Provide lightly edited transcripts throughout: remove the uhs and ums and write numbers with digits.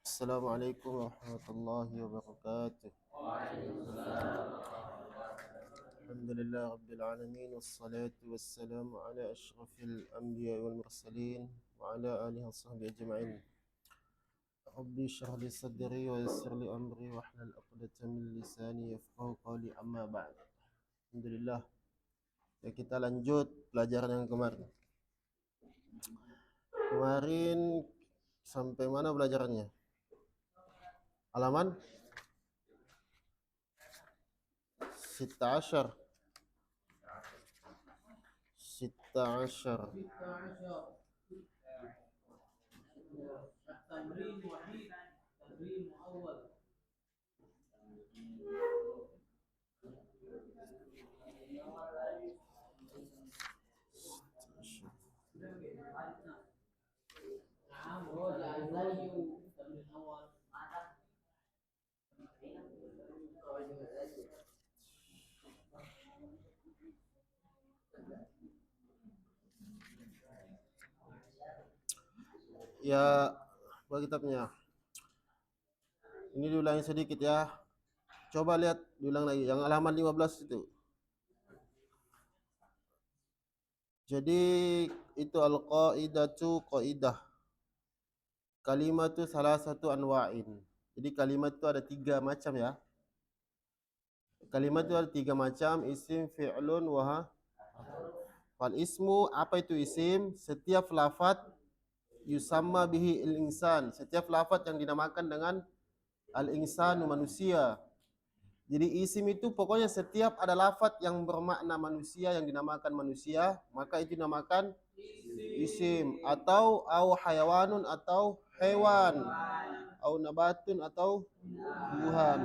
Assalamualaikum warahmatullahi wabarakatuh. Alhamdulillah rabbil alamin wassalatu wassalamu ala asyrafil anbiya wal mursalin wa ala alihi washabbihi ajma'in. Rabbi shrah li sadri wa yassir li amri wa hlul 'uqdatam min lisani yafqahu qawli amma ba'd. Alhamdulillah. Ya, kita lanjut pelajaran yang kemarin. Kemarin sampai mana pelajarannya? Halaman 16. 16. التمرين وحيد تمرين أول نعم راجع الثاني والتمرين الأول Ya, buat kitabnya. Ini diulangi sedikit ya. Coba lihat, diulang lagi. Yang halaman 15 itu. Jadi itu al-qaidatu qaidah. Kalimat itu salah satu anwa'in. Jadi kalimat itu ada 3 macam ya. Kalimat itu ada 3 macam, isim, fi'lun, wal ismu. Apa itu isim? Setiap lafaz yusamma bihi al-insan. Setiap lafaz yang dinamakan dengan al-insanu, manusia. Jadi isim itu pokoknya setiap ada lafaz yang bermakna manusia, yang dinamakan manusia, maka itu dinamakan isim. Atau au hayawanun, atau hewan, au nabatun, atau tumbuhan,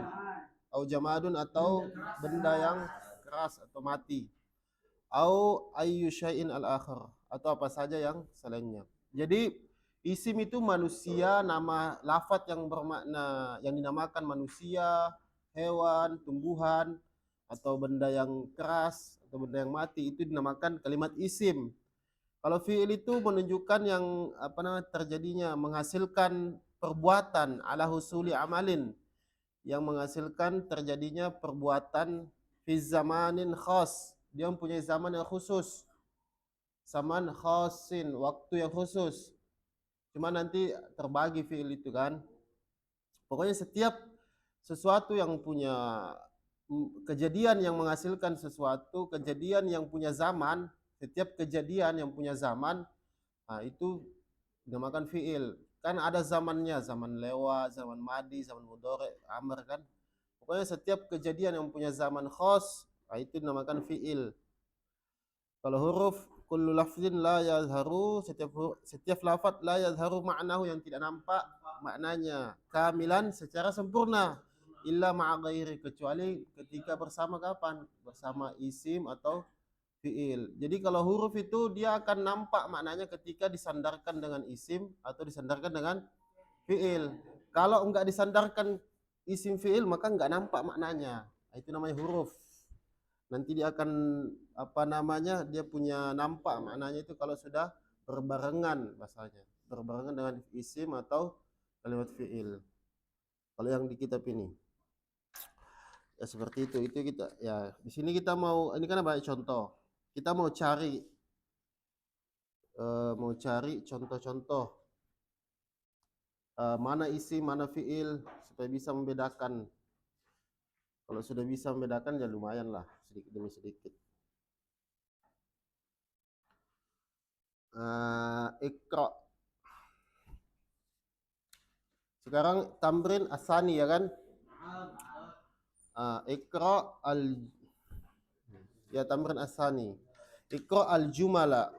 au jamadun, atau benda yang keras atau mati, au ayyu syai'in al-akhir, atau apa saja yang selainnya. Jadi isim itu manusia, nama lafaz yang bermakna, yang dinamakan manusia, hewan, tumbuhan, atau benda yang keras atau benda yang mati, itu dinamakan kalimat isim. Kalau fi'il itu menunjukkan yang terjadinya, menghasilkan perbuatan, ala husuli amalin, yang menghasilkan terjadinya perbuatan fi zamanin khas. Dia mempunyai zaman yang khusus. Zaman khasin, waktu yang khusus. Cuma nanti terbagi fi'il itu kan. Pokoknya setiap sesuatu yang punya kejadian yang menghasilkan sesuatu, kejadian yang punya zaman, setiap kejadian yang punya zaman, nah itu dinamakan fi'il. Kan ada zamannya, zaman lewat, zaman madi, zaman mudhari, amr kan. Pokoknya setiap kejadian yang punya zaman khas, nah itu dinamakan fi'il. Kalau huruf kullu lafzin la yazharu, setiap lafaz la yazharu ma'nahu, yang tidak nampak maknanya kamilan secara sempurna, illa ma'a ghairi, kecuali ketika bersama kapan? Bersama isim atau fi'il. Jadi kalau huruf itu dia akan nampak maknanya ketika disandarkan dengan isim atau disandarkan dengan fi'il. Kalau enggak disandarkan isim fi'il maka enggak nampak maknanya. Itu namanya huruf. Nanti dia akan dia punya nampak maknanya itu kalau sudah berbarengan, bahasanya berbarengan dengan isim atau kalimat fi'il. Kalau yang di kitab ini ya seperti itu kita ya. Di sini kita mau, ini kan banyak contoh, kita mau cari contoh-contoh mana isim mana fi'il supaya bisa membedakan. Kalau sudah bisa membedakan ya lumayan lah, sedikit demi sedikit. Iqra. Sekarang tamrin asani ya kan? Iqra al ya tamrin asani. Iqra al jumala.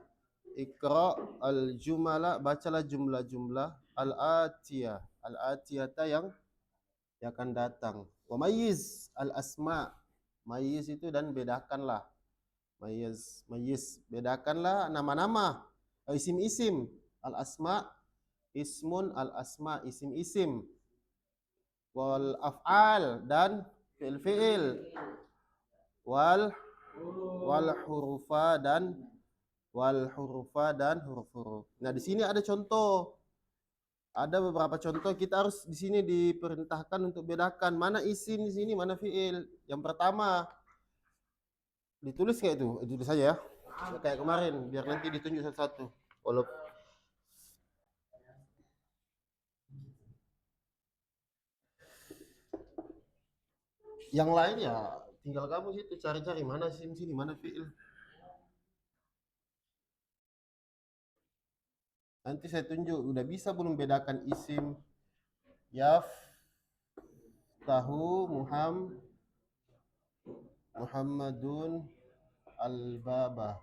Iqra al jumala, bacalah jumlah-jumlah al-atiyah. Al-atiyata yang akan datang. Wa mayyiz al asma. Mayyiz itu dan bedakanlah. Mayyiz bedakanlah nama-nama, isim-isim. Al asma ismun, al asma isim-isim. Wal af'al dan fi'il-fi'il. Wal hurufa dan huruf-huruf. Nah, di sini ada contoh. Ada beberapa contoh, kita harus di sini diperintahkan untuk bedakan mana isim di sini, mana fiil. Yang pertama ditulis kayak itu, tulis saja ya. Kayak kemarin, biar nanti ditunjuk satu-satu. Walau yang lain ya tinggal kamu situ cari-cari mana isim sini, mana fiil. Nanti saya tunjuk, udah bisa belum bedakan isim yaf tahu Muhammadun al-baba.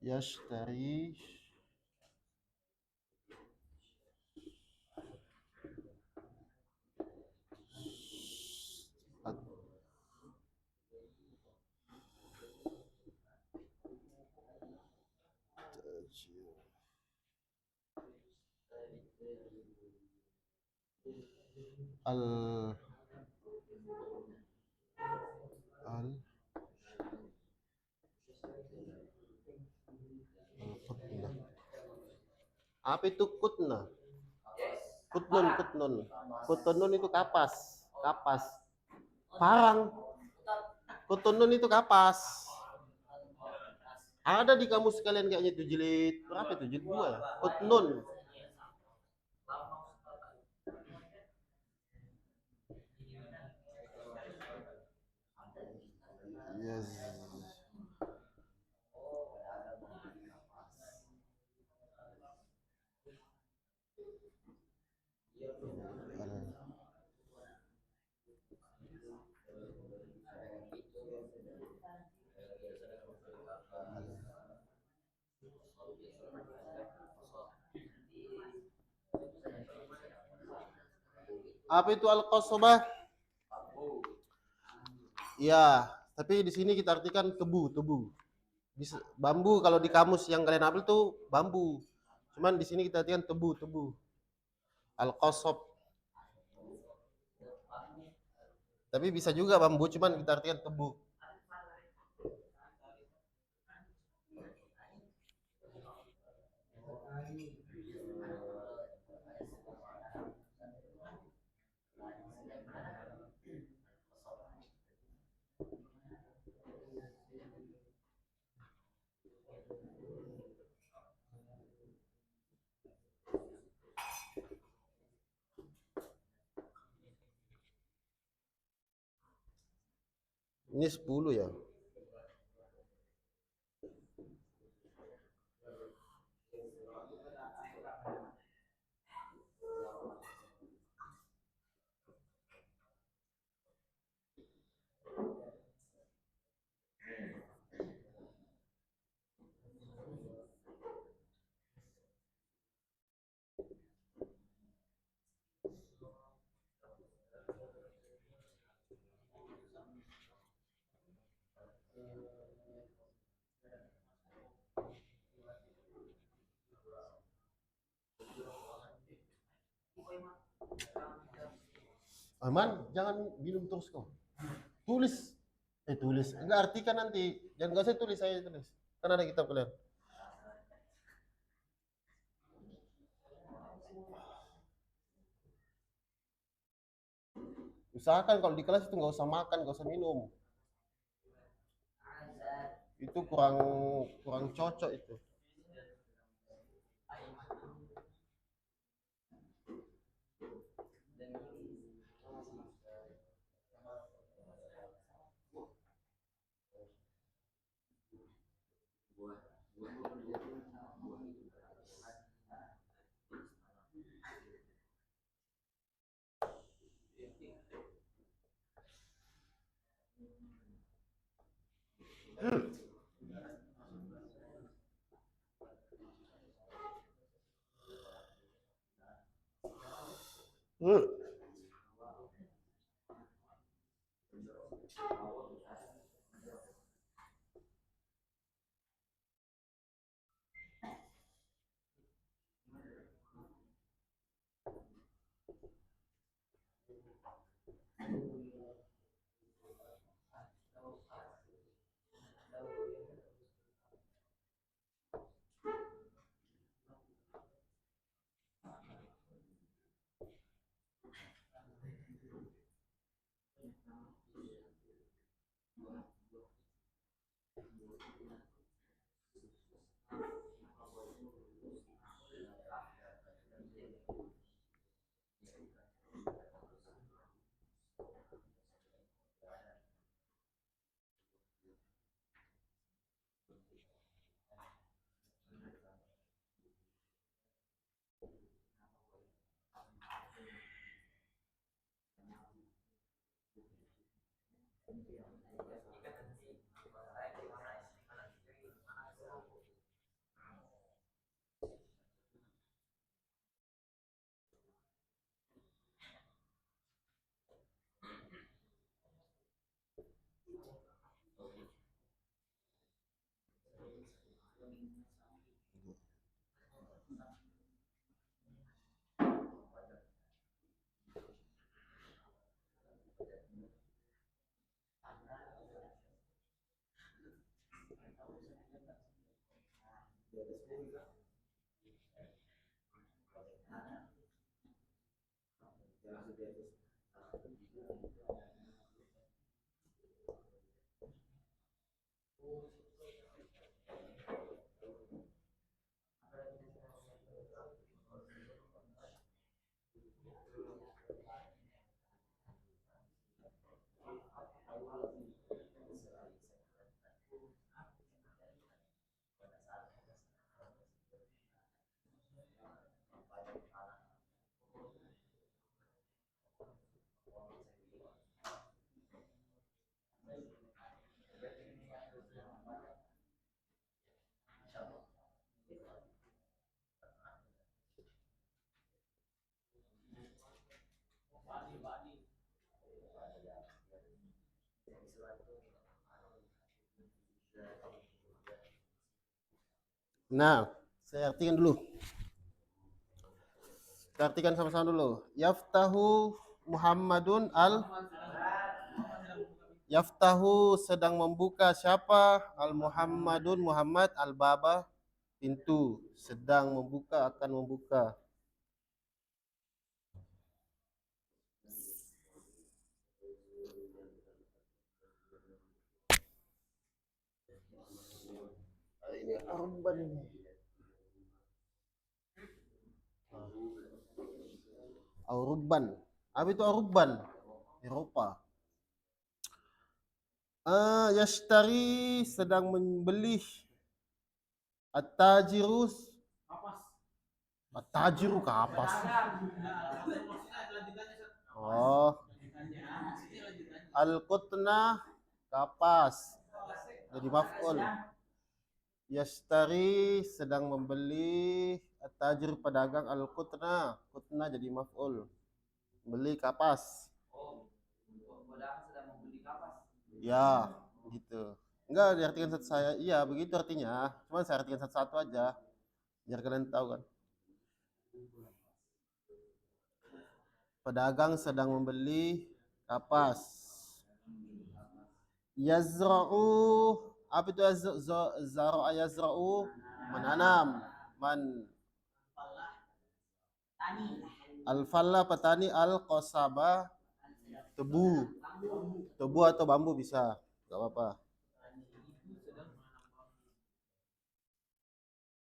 Yashtari al al al-qutna. Apa itu kutna? Kutnun. Kutnun itu kapas. Kapas. Parang. Kutnun itu kapas. Ada di kamus sekalian kayaknya itu jilid berapa itu? Jilid 2 ya? Kutnun. Yes. Apa itu al-qasbah? Ya, tapi di sini kita artikan tebu. Bisa, bambu kalau di kamus yang kalian ambil tuh bambu. Cuman di sini kita artikan tebu. Al-qasab. Tapi bisa juga bambu, cuman kita artikan tebu. Ini 10 ya. Aman, jangan minum terus kau. Tulis. Tulis. Enggak artikan nanti. Jangan gak saya tulis, saya tulis. Kan ada kitab kalian. Usahakan kalau di kelas itu nggak usah makan, nggak usah minum. Itu kurang kurang cocok itu. Hmm. Nah, saya artikan dulu. Kita artikan sama-sama dulu. Yaftahu Muhammadun al Yaftahu sedang membuka siapa? Al Muhammadun Muhammad al baba pintu, sedang membuka, akan membuka. Ini arban ini. Auruban. Apa itu auruban? Eropa. Yashtari sedang membeli. At-tajirus. At-tajiru kapas. Oh. Al-qutna kapas. Jadi maf'ul. Yashtari sedang membeli. At-tajir pedagang al-qutna. Qutna jadi maf'ul. Beli kapas. Pedagang sedang membeli kapas. Ya, gitu. Enggak diartikan satu saya. Iya, begitu artinya. Cuman saya artikan satu-satu aja. Biar kalian tahu kan. Pedagang sedang membeli kapas. Yazra'u, apa itu zara'a yazra'u? Menanam. Al-falla petani, al-qasaba tebu. Tebu atau bambu bisa. Enggak apa-apa.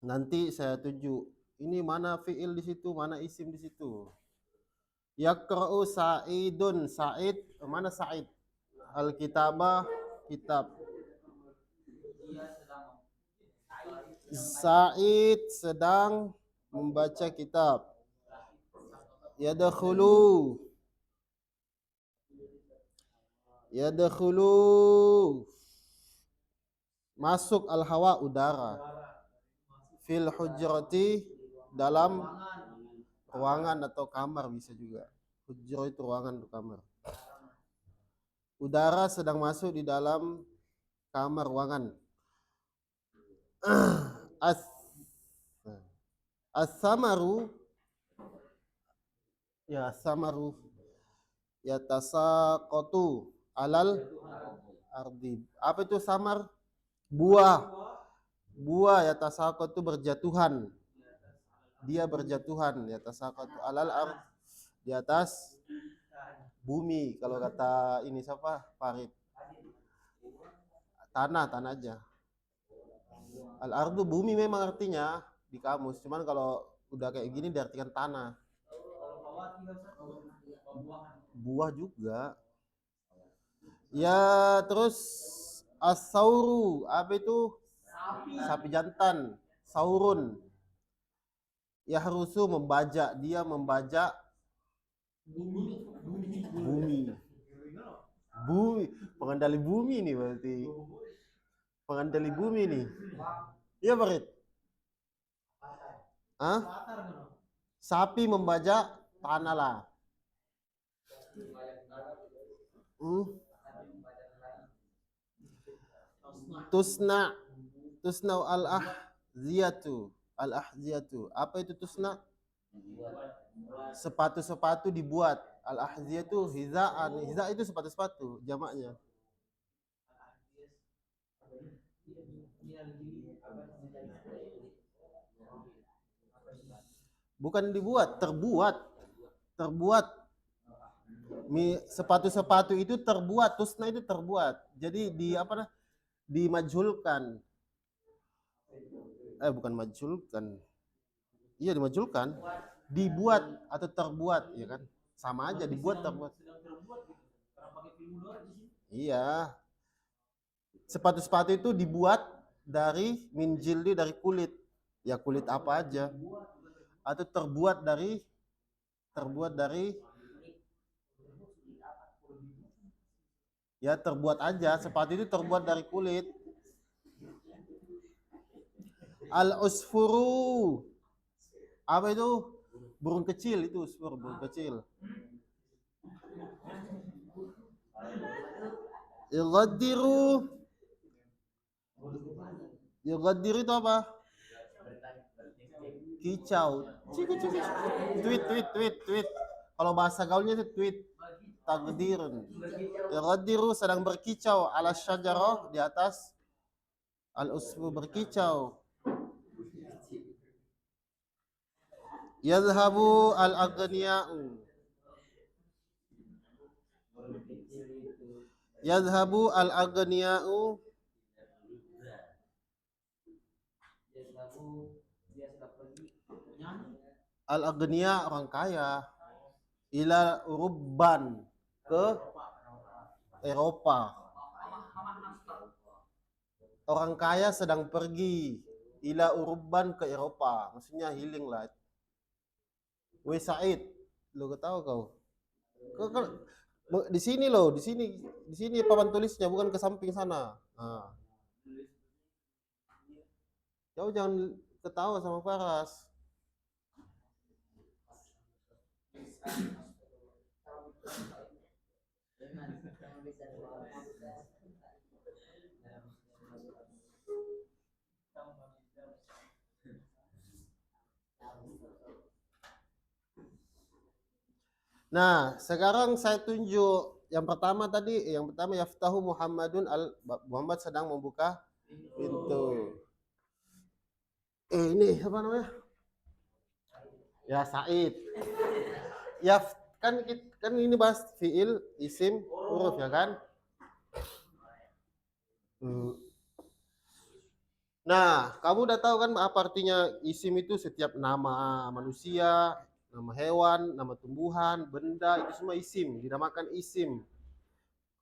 Nanti saya tunjuk. Ini mana fi'il di situ, mana isim di situ. Yaqra'u Sa'idun. Sa'id, mana Sa'id? Al-kitabah, kitab. Sa'id sedang membaca kitab. Yadkhulu. Masuk al-hawa udara. Fil hujrati dalam ruangan atau kamar bisa juga. Hujrah itu ruangan atau kamar. Udara sedang masuk di dalam kamar ruangan. As-samaru ya samaru yatasaqatu alal ardi. Apa itu samar? Buah. Buah yatasaqatu berjatuhan. Dia berjatuhan yatasaqatu alal ard, di atas bumi. Kalau kata ini siapa? Farid. Tanah aja. Al-ardu bumi memang artinya di kamus, cuman kalau udah kayak gini diartikan tanah. Buah juga. Ya, terus as-sauru, apa itu? Sapi jantan, saurun. Yahrusu membajak, dia membajak bumi. Bumi, pengendali bumi nih berarti. Pengendali bumi nih. Iya, Farid? Hah? Sapi membajak tanah lah. Tusna al-ahziyatu. Apa itu tusna? Sepatu-sepatu dibuat. Al-ahziyatu hizaan. Hiza itu sepatu-sepatu jamaknya. Bukan dibuat, terbuat. Terbuat. Sepatu-sepatu itu terbuat, tusna itu terbuat. Jadi dimajhulkan. Bukan majhulkan. Iya, dimajhulkan. Dibuat atau terbuat, ya kan? Sama aja, dibuat terbuat. Iya. Sepatu-sepatu itu dibuat dari min jildi, dari kulit. Ya kulit apa aja. Atau terbuat dari ya terbuat aja, sepatu itu terbuat dari kulit. Al-usfuru. Apa itu? Burung kecil itu, usfur, burung kecil. Yughaddiru. Yughaddiru itu apa? Kicau. Tweet. Kalau bahasa gaulnya itu tweet. Tagdirun. Yughaddiru sedang berkicau ala syajarah, di atas. Al-usfur berkicau. Yadhhabu al-aghniya'u. Yadhhabu al-aghniya'u. Al-aghniya, orang kaya. Ila urubban, ke Eropa. Orang kaya sedang pergi ila urubban, ke Eropa. Maksudnya healing lah. Wei Said, lo tahu kau? Di sini loh, di sini papan tulisnya, bukan ke samping sana. Nah. Kau jangan ketawa sama Faras. Nah, sekarang saya tunjuk yang pertama yaftahu Muhammadun Muhammad sedang membuka pintu. Ini apa namanya? Ya Said. Kan ini bahas fiil, isim, huruf ya kan? Nah, kamu udah tahu kan apa artinya isim itu? Setiap nama manusia, nama hewan, nama tumbuhan, benda, itu semua isim, dinamakan isim.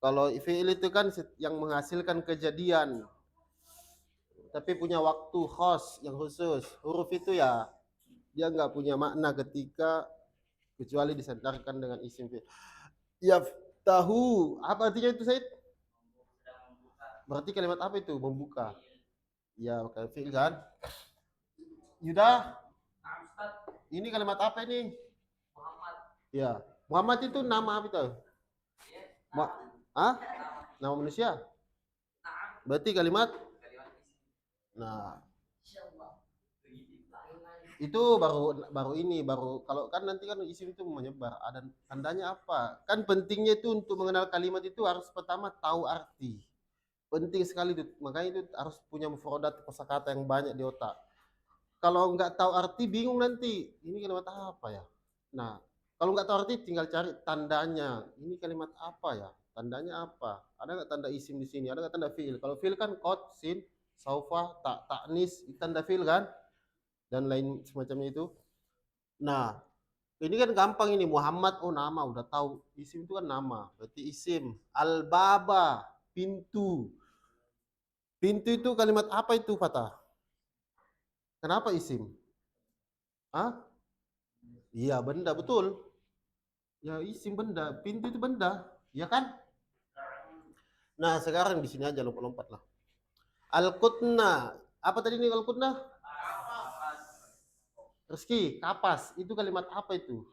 Kalau fiil itu kan yang menghasilkan kejadian, tapi punya waktu khas yang khusus. Huruf itu ya dia nggak punya makna kecuali disandarkan dengan isim. Yaftahu, apa artinya itu, Said? Berarti kalimat apa itu? Membuka. Ya, kayak fiil kan? Yuda, ini kalimat apa ini? Muhammad. Ya, Muhammad itu nama apa itu? Nama manusia? Berarti kalimat? Nah, itu baru kalau kan nanti kan isim itu menyebar. Ada tandanya apa? Kan pentingnya itu untuk mengenal kalimat itu harus pertama tahu arti. Penting sekali itu. Makanya itu harus punya mufradat, kosakata yang banyak di otak. Kalau nggak tahu arti bingung nanti. Ini kalimat apa ya? Nah, kalau nggak tahu arti tinggal cari tandanya. Ini kalimat apa ya? Tandanya apa? Ada nggak tanda isim di sini? Ada nggak tanda fiil? Kalau fiil kan qad, sin, saufa, ta'nis, tanda fiil kan? Dan lain semacamnya itu. Nah, ini kan gampang ini. Muhammad, oh nama, udah tahu. Isim itu kan nama, berarti isim. Al-baba, pintu. Pintu itu kalimat apa itu, Fatah? Kenapa isim? Iya, benda, betul. Ya, isim benda. Pintu itu benda, ya kan? Nah, sekarang di sini aja lompat-lompat lah. Al-qutna. Apa tadi nih al-qutna? Rizky, kapas. Itu kalimat apa itu?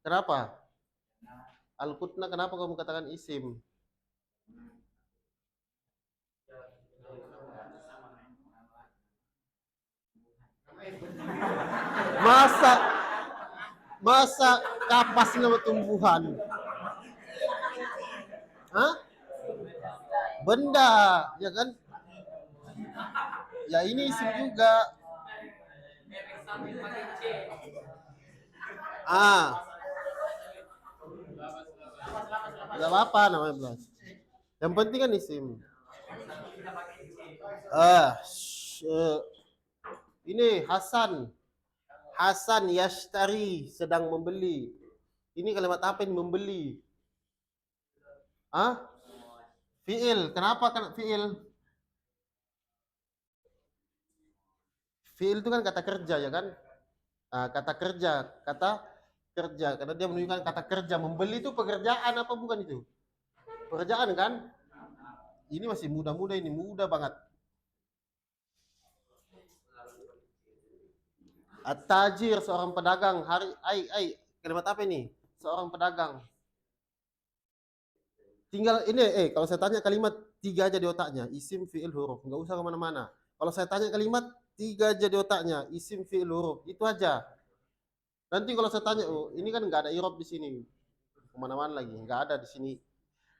Kenapa? Al-qutna, kenapa kamu katakan isim? Masa kapas nama tumbuhan? Benda, ya kan? Ya ini isim juga. Ah, nggak apa-apa namanya belas. Yang penting kan isim. Ini Hasan. Hasan yashtari sedang membeli. Ini kalimat apa ini membeli? Ah, fiil. Kenapa kan fiil? Fiil itu kan kata kerja ya kan? Nah, kata kerja. Karena dia menunjukkan kata kerja. Membeli itu pekerjaan apa bukan itu? Pekerjaan kan? Ini masih muda-muda ini, muda banget. At-tajir seorang pedagang. Kalimat apa ini? Seorang pedagang. Tinggal ini, kalau saya tanya kalimat 3 aja di otaknya, isim, fiil, huruf, nggak usah kemana-mana. Kalau saya tanya kalimat 3 aja di otaknya, isim, fiil, huruf, itu aja. Nanti kalau saya tanya, oh ini kan nggak ada irob di sini, kemana-mana lagi, nggak ada di sini.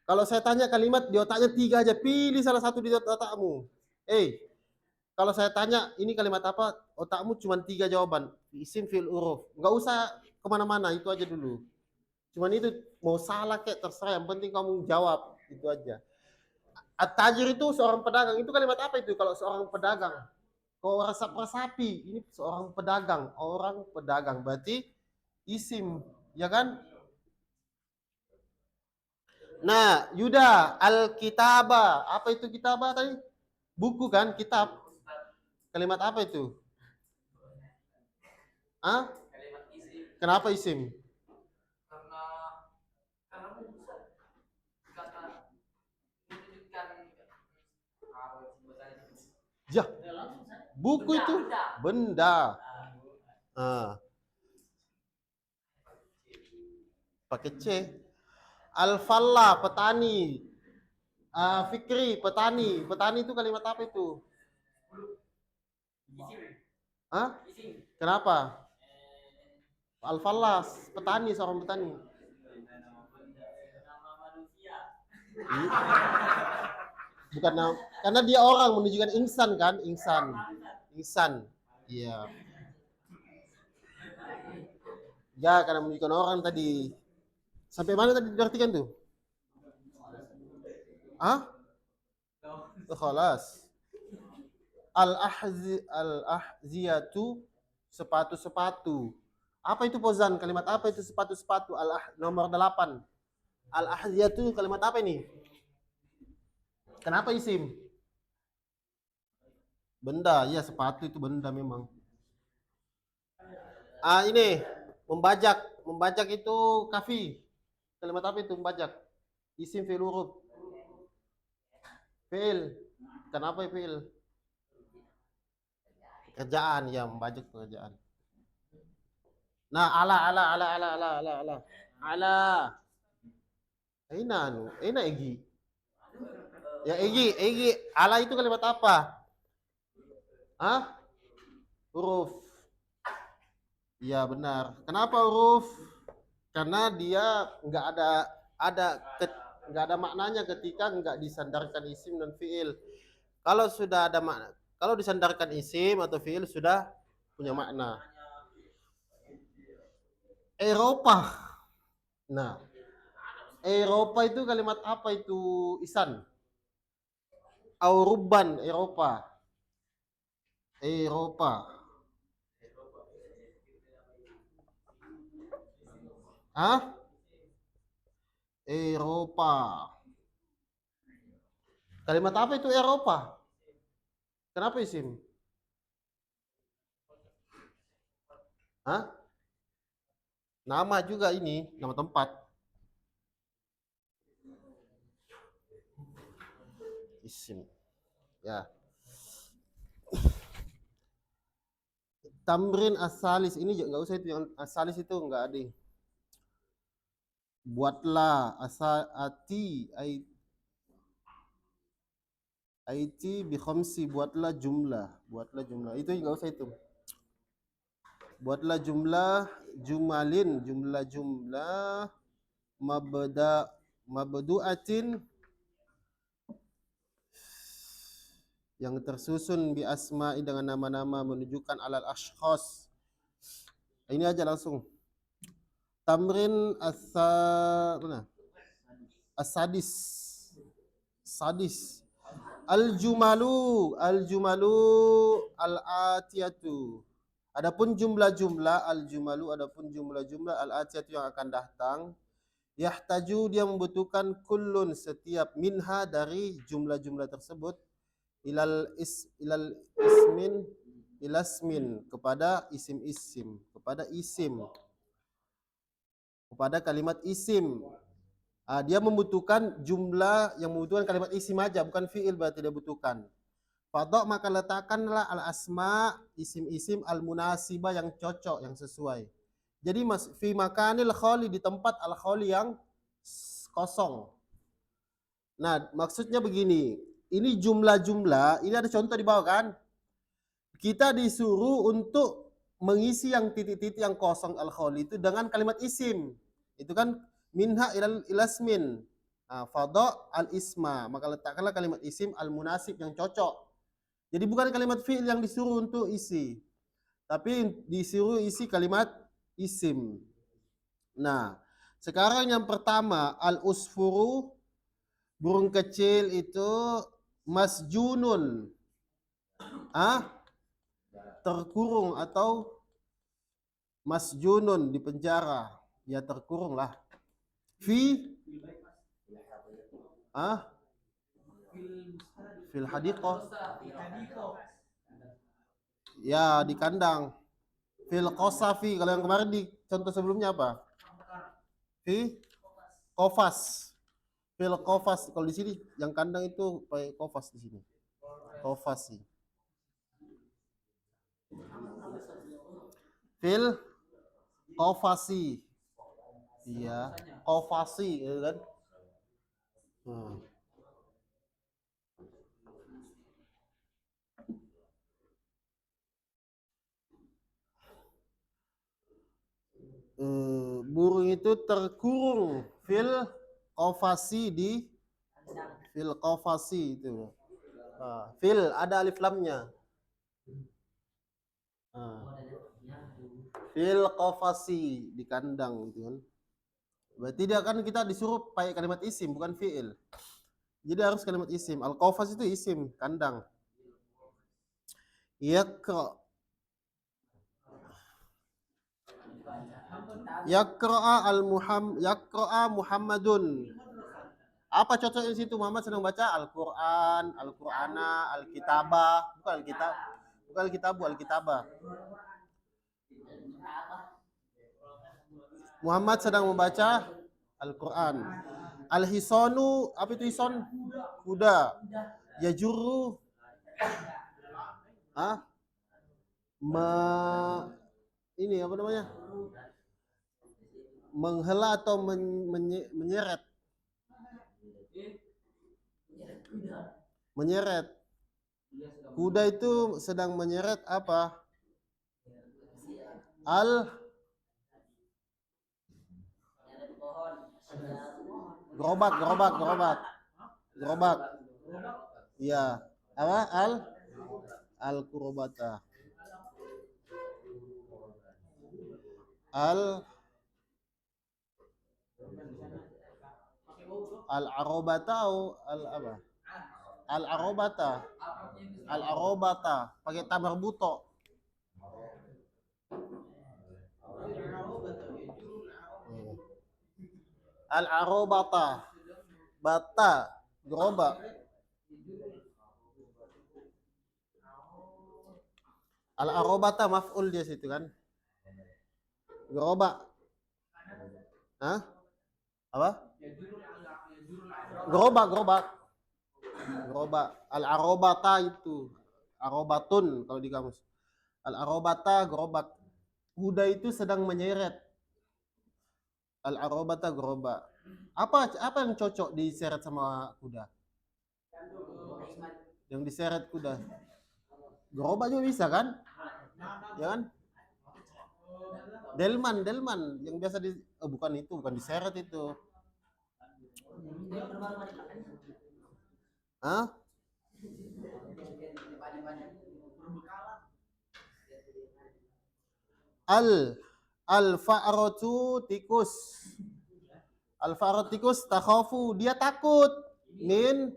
Kalau saya tanya kalimat di otaknya 3 aja, pilih salah satu di otakmu. Kalau saya tanya ini kalimat apa, otakmu cuma 3 jawaban, isim, fiil, huruf, nggak usah kemana-mana, itu aja dulu. Cuman itu mau salah kayak terserah, yang penting kamu jawab, itu aja. At-tajir itu seorang pedagang, itu kalimat apa itu kalau seorang pedagang? Kalau resapi, ini seorang pedagang, orang pedagang, berarti isim, ya kan? Nah, Yuda, al-kitabah, apa itu kitabah tadi? Buku kan, kitab. Kalimat apa itu? Ah? Kalimat isim. Kenapa isim? Karena kata menunjukkan Ya, buku itu benda. Ah, pakai C. Al-Falla, petani. Fikri, petani. Petani itu kalimat apa itu? Hah? Kenapa? Al-Fallas, petani, seorang petani. Bukan nama, karena dia orang menunjukkan insan kan, insan. Iya. Ya, karena menunjukkan orang tadi. Sampai mana tadi diartikan tuh? Ah? Khalas. Al-ahziyatu, sepatu-sepatu. Apa itu Pozan? Kalimat apa itu sepatu-sepatu? Nomor 8. Al-ahziyatu kalimat apa ini? Kenapa isim? Benda, ya sepatu itu benda memang. Ini membajak. Membajak itu kafi. Kalimat apa itu membajak? Isim, fi'il, huruf. Fi'il. Kenapa fi'il? Kerjaan, ya membajak pekerjaan. Nah, ala. Aina Egi. Ya Egi, ala itu kalimat apa? Hah? Huruf. Iya benar. Kenapa huruf? Karena dia nggak ada maknanya ketika nggak disandarkan isim dan fiil. Kalau sudah ada makna, kalau disandarkan isim atau fiil sudah punya makna. Eropa. Nah, Eropa itu kalimat apa itu Isan? Auruban Eropa. Eropa. Hah? Eropa. Kalimat apa itu Eropa? Kenapa isim? Hah? Nama juga ini, nama tempat. Isim. Ya. Tamrin asalis ini nggak usah itu, yang asalis itu nggak ada. Buatlah aiti bi khamsi, buatlah jumlah itu nggak usah itu. Buatlah jumlah jumlah mabdu'atin yang tersusun bi asma'i dengan nama-nama menunjukkan alal ashkhas. Ini aja langsung. Tamrin as-sadis. Sadis. Al-jumalu al-atiyatu. Adapun jumlah-jumlah al-jumalu, adapun jumlah-jumlah al-atiyatu yang akan datang, yahtaju dia membutuhkan kullun setiap minha dari jumlah-jumlah tersebut ilal ilasmin kepada isim-isim, kepada isim, kepada kalimat isim. Dia membutuhkan jumlah yang membutuhkan kalimat isim aja, bukan fiil berarti dia butuhkan. Fadha maka letakkanlah al-asma isim-isim al-munasibah yang cocok, yang sesuai. Jadi fi makanil khali di tempat al-khali yang kosong. Nah, maksudnya begini. Ini jumlah-jumlah, ini ada contoh di bawah kan? Kita disuruh untuk mengisi yang titik-titik yang kosong al-khali itu dengan kalimat isim. Itu kan minha ilasmin. Fadha al-isma, maka letakkanlah kalimat isim al-munasib yang cocok. Jadi bukan kalimat fi'il yang disuruh untuk isi, tapi disuruh isi kalimat isim. Nah, sekarang yang pertama, al-usfuru, burung kecil itu masjunun. Terkurung atau masjunun di penjara. Ya terkurung lah. Fil hadiqah. Ya di kandang. Fil qosafi. Kalau yang kemarin di contoh sebelumnya apa? Fi qofas. Fil qofas. Kalau di sini yang kandang itu pakai qofas di sini. Qofasi. Fil qofasi. Iya, qofasi gitu kan. Burung itu terkurung fil qofasi di fil qofasi itu. Fil ada alif lamnya. Fil qofasi di kandang gitu kan. Berarti dia kan kita disuruh pakai kalimat isim bukan fiil. Jadi harus kalimat isim. Al-qofas itu isim, kandang. Yaqra Yaqra'a Muhammadun. Apa cocoknya di situ? Muhammad sedang baca Al-Qur'an, Al-Qur'ana, Al-Kitabah, bukan Al-Kitab, bukan Al-Kitabu, Al-Kitabah. Muhammad sedang membaca Al-Quran. Al-hisanu, apa itu hison? Kuda. Yajurru, ini apa namanya? Menghela atau menyeret. Menyeret. Kuda itu sedang menyeret apa? Gerobak. Iya. Apa? Al-kurobata. Al-arobata atau apa? Al-arobata. Pakai tamar buto. Al-arobata. Bata. Gerobak. Al-arobata maf'ul dia situ kan. Gerobak. Apa? Gerobak. Al-arobata itu. Arobatun kalau di kamus. Al-arobata gerobak. Kuda itu sedang menyeret. Al-arobata gerobak. Apa yang cocok diseret sama kuda? Yang diseret kuda. Gerobak juga bisa kan? Ya kan? Delman yang biasa bukan diseret itu. Al-fa'ratu tikus. Al-fa'ratu tikus takhafu, dia takut. Min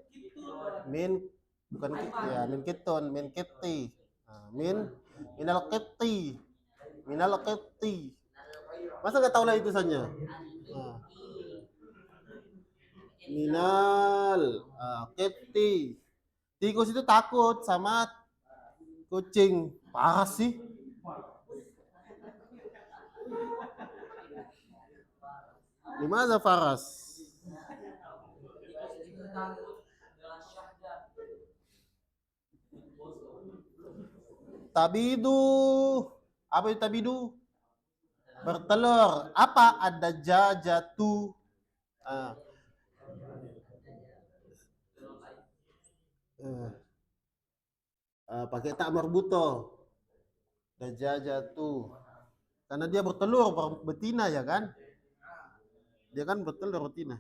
bukan ya, min kiton, min kitti. Minal kitti. Minal kitti. Masa nggak tahu lah itu saja? Minal kitti. Tikus itu takut sama kucing. Parah sih. Gimana Faras? Tabidu. Apa itu tabidu? Bertelur. Apa? Ada jajatu. Pakai tak marbuto. Dajajatu. Karena dia bertelur betina ya kan? Dia kan bertelur betina.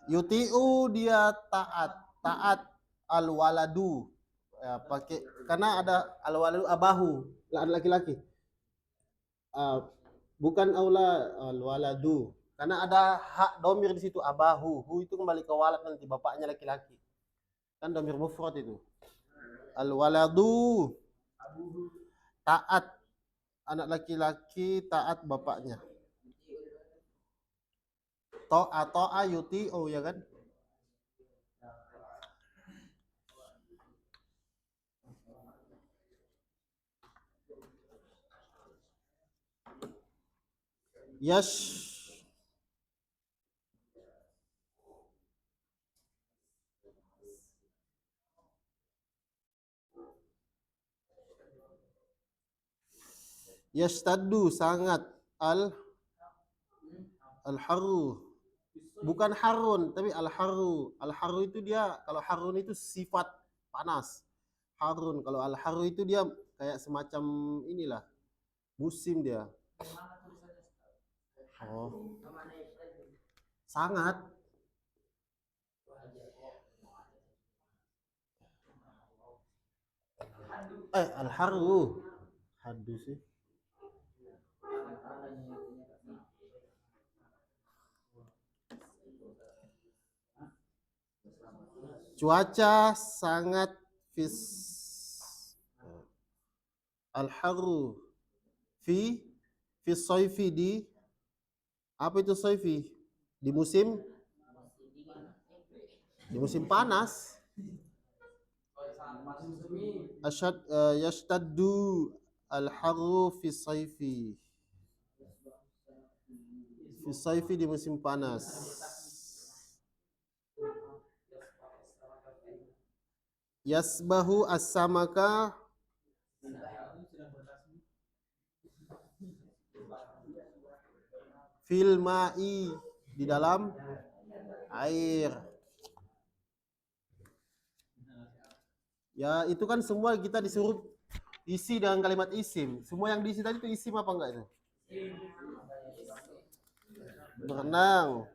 Yuti'u dia taat al-waladu. Ya, pakai karena ada al-waladu abahu, laki-laki. Bukan aula al-waladu. Karena ada hak domir di situ abahu. Hu itu kembali ke walad nanti bapaknya laki-laki. Kan domir mufrad itu. Al-waladu taat anak laki-laki taat bapaknya. To'a yuti'u ya kan? Yashtaddu sangat al-harru. Bukan harun tapi al-harru. Al-harru itu dia, kalau harun itu sifat panas. Harun, kalau al-harru itu dia kayak semacam inilah musim dia. Oh. Sangat. Al-harru. Haddu sih. Cuaca sangat al-harru fi soifi di apa itu soifi? Di musim panas. Yashtaddu al-harru fi soifi. Fi soifi di musim panas. Yasbahu as-samaka fil ma'i di dalam air. Ya, itu kan semua kita disuruh isi dengan kalimat isim. Semua yang diisi tadi itu isim apa enggak itu? Berenang.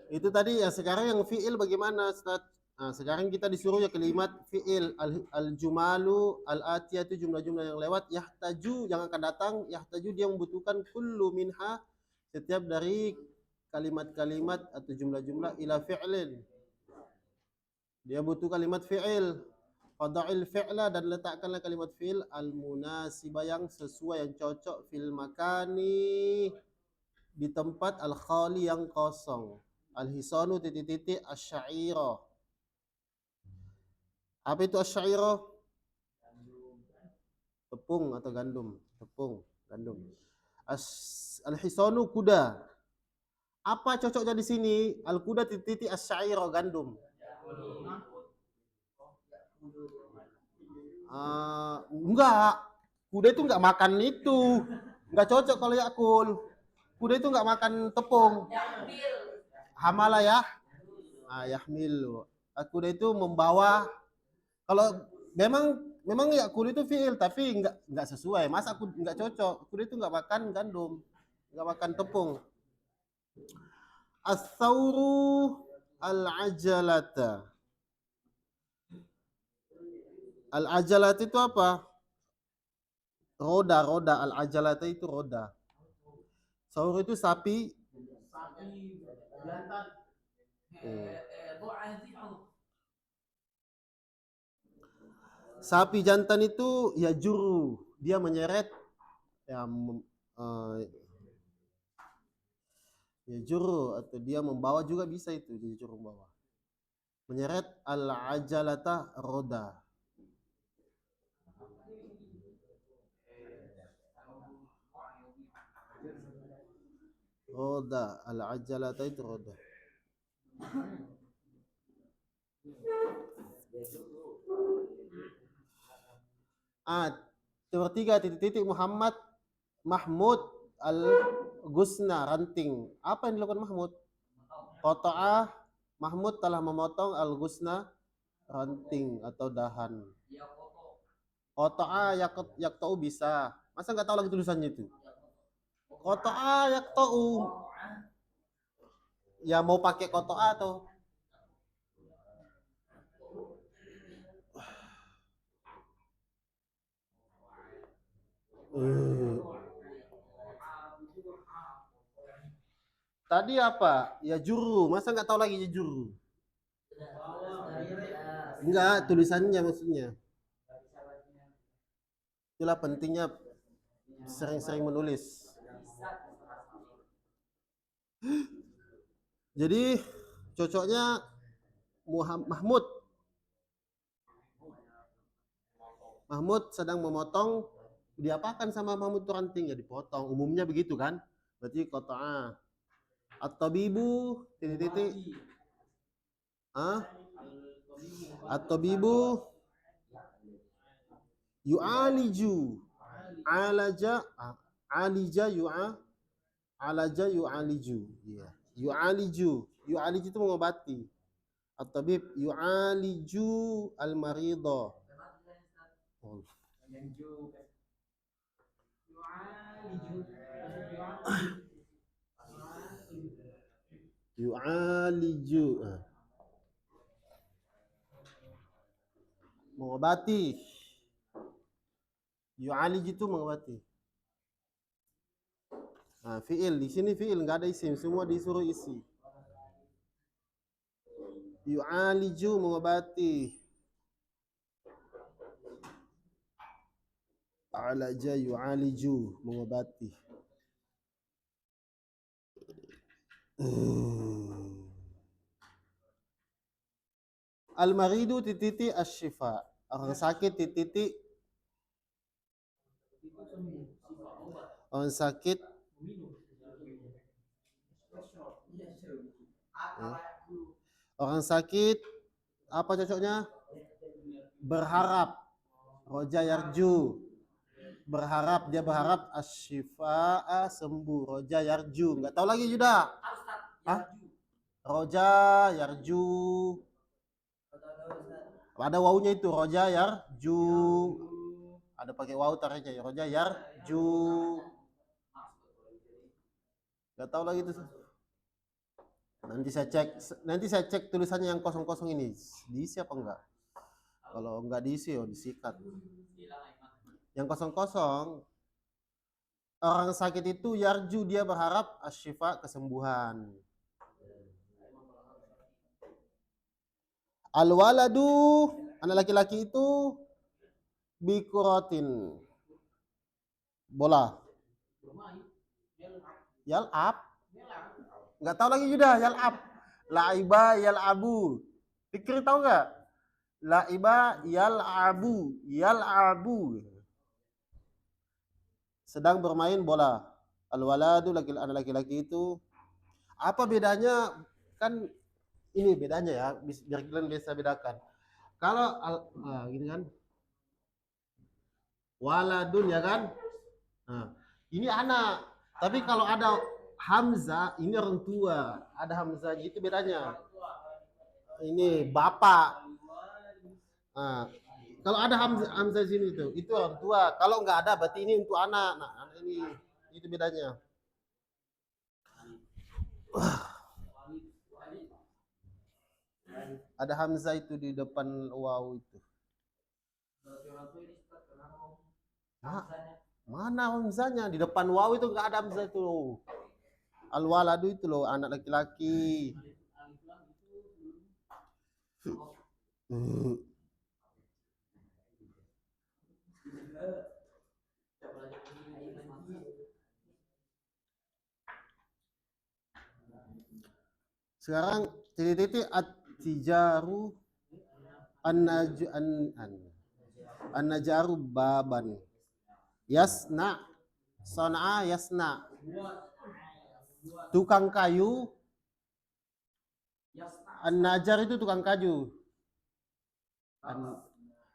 Itu tadi ya. Sekarang yang fi'il bagaimana, Ustaz? Nah, sekarang kita disuruh ya kalimat fi'il al-jumalu al-atiyatu, jumlah-jumlah yang lewat. Yahtaju yang akan datang, yahtaju dia membutuhkan kullu minha, setiap dari kalimat-kalimat atau jumlah-jumlah ila fi'lin. Dia butuh kalimat fi'il. Fada'il fi'la, dan letakkanlah kalimat fi'il al-munasibah yang sesuai, yang cocok, fil makani di tempat, al-khali yang kosong. Al-hisanu titik-titik asy-syairah. Apa itu asy-syairah? Tepung atau gandum. Tepung, gandum. Al-hisanu kuda. Apa cocoknya di sini? Al-kuda titik-titik asy-syairah, gandum. Enggak. Kuda itu enggak makan itu. Enggak cocok kalau yakul. Kuda itu enggak makan tepung. hamala ya, yahmilu. Akuda itu membawa. Kalau memang yakulu itu fiil, tapi nggak sesuai. Masa aku nggak cocok? Akuda itu nggak makan gandum, nggak makan tepung. As-sauru al-ajalata. Al-ajalat itu apa? Roda. Al-ajalata itu roda. Saur itu sapi. Jantan. Sapi jantan itu ya juru, dia menyeret ya, ya juru, atau dia membawa juga bisa itu, jadi juru membawa. Menyeret al-ajalata roda. Roda, al-ajalata itu roda. Nomor 3 titik Muhammad Mahmud al-Gusna ranting. Apa yang dilakukan Mahmud? Qata'a, Mahmud telah memotong al-Gusna ranting atau dahan. Qata'a yaqta'u bisa. Masa nggak tahu lagi tulisannya itu? Qata'a yaqta'u. Ya mau pakai qata'a atau tadi apa? Ya juru. Masa nggak tahu lagi ya juru? Enggak, tulisannya maksudnya. Itulah pentingnya sering-sering menulis. Jadi cocoknya Mahmud. Mahmud sedang memotong, diapakan sama Mahmud itu ranting? Ya dipotong. Umumnya begitu kan? Berarti qata'a. At-tabibu titik. At-tabibu yu'aliju. Alaja yu'aliju. Iya. Yu'aliju itu mengobati. At-tabib yu'aliju al-maridha. Yu'aliju mengobati. Yu'aliju itu mengobati. Fi'il di sini fi'il nggak ada isim, semua disuruh isi. Yu'aliju mengobati. Alaja yu'aliju mengobati. Al-maridu titik asy-syifa. Orang sakit titik. Orang sakit orang sakit apa cocoknya? Berharap. Roja yarju. Berharap, dia berharap asy-syifa'a sembuh. Roja yarju. Enggak tahu lagi Yuda. Roja yarju. Ada wawunya itu roja yarju. Ada pakai wawu tariknya ya. Roja yarju. Enggak tahu lagi itu. Nanti saya cek tulisannya yang kosong-kosong ini diisi apa enggak. Kalau enggak diisi disikat. Yang kosong-kosong, orang sakit itu yarju, dia berharap asy-syifa kesembuhan. Al-waladu, anak laki-laki itu bikuratin, bola. Yal'ab. Nggak tahu lagi juga yal'ab. La'iba yal'abu. Fikri tahu nggak? La'iba yal'abu. Sedang bermain bola. Al-waladu, anak laki-laki itu. Apa bedanya? Kan ini bedanya ya, biar kalian bisa bedakan. Kalau gini kan, waladun ya kan, ini anak. Tapi kalau ada Hamzah ini orang tua, ada Hamzah itu bedanya. Ini bapak. Nah, kalau ada Hamzah di sini itu orang tua. Kalau nggak ada berarti ini untuk anak. Nah, anak ini itu bedanya. Ada Hamzah itu di depan waw itu. Mana Hamzahnya? Di depan waw itu nggak ada Hamzah itu. Al-waladu itu loh, anak laki-laki. Sekarang titik-titik at-tijaru an-najaru baban. Yasna, sana'a yasna. Tukang kayu, an-najar itu tukang kayu.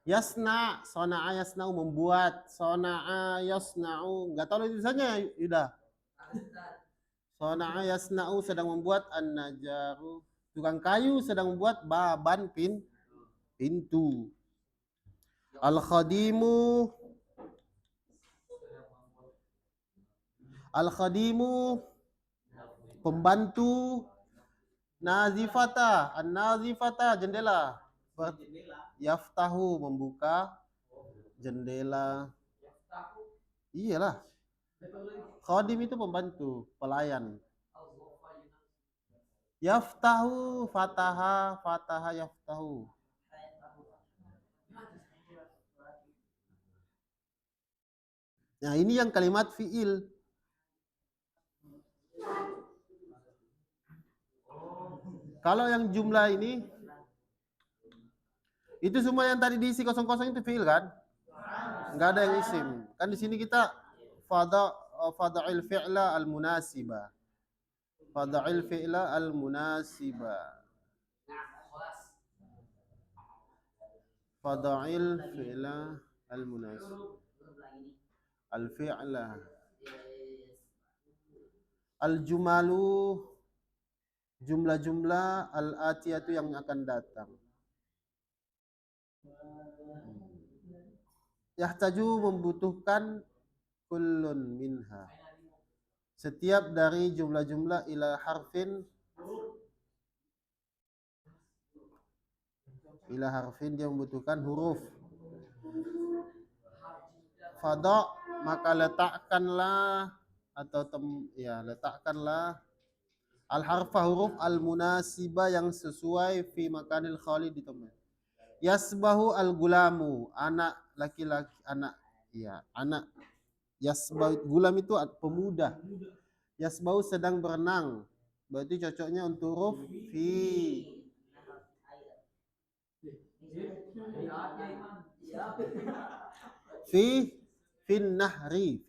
Yasna, sana'a yasna'u membuat, sana'a yasna'u. Enggak tahu tulisannya, Yuda. Sana'a yasna'u sedang membuat, an-najaru tukang kayu sedang membuat baban pintu. Al-khadimu pembantu, nazifata, an-nazifata jendela. Yaftahu membuka jendela. Iyalah. Khadim itu pembantu, pelayan. Yaftahu, fataha yaftahu. Nah, ini yang kalimat fiil. Kalau yang jumlah ini, itu semua yang tadi diisi kosong-kosong itu fiil kan? Enggak ada yang isim. Kan di sini kita fada'il fi'la al-munasiba. Fada'il fi'la al-munasiba. Fada'il fi'la al-munasiba. Al-fi'la. Al-jumalu, jumlah-jumlah, al-atiyatu yang akan datang. Yahtaju membutuhkan kullun minha. Setiap dari jumlah-jumlah ila harfin dia membutuhkan huruf. Fada maka letakkanlah atau letakkanlah al-harfa huruf al-munasibah yang sesuai fi makanil khali di tempat. Yasbahu al-gulamu, anak laki-laki, anak yasbahu, gulam itu pemuda. Yasbahu sedang berenang, berarti cocoknya untuk huruf fi. Finnahri,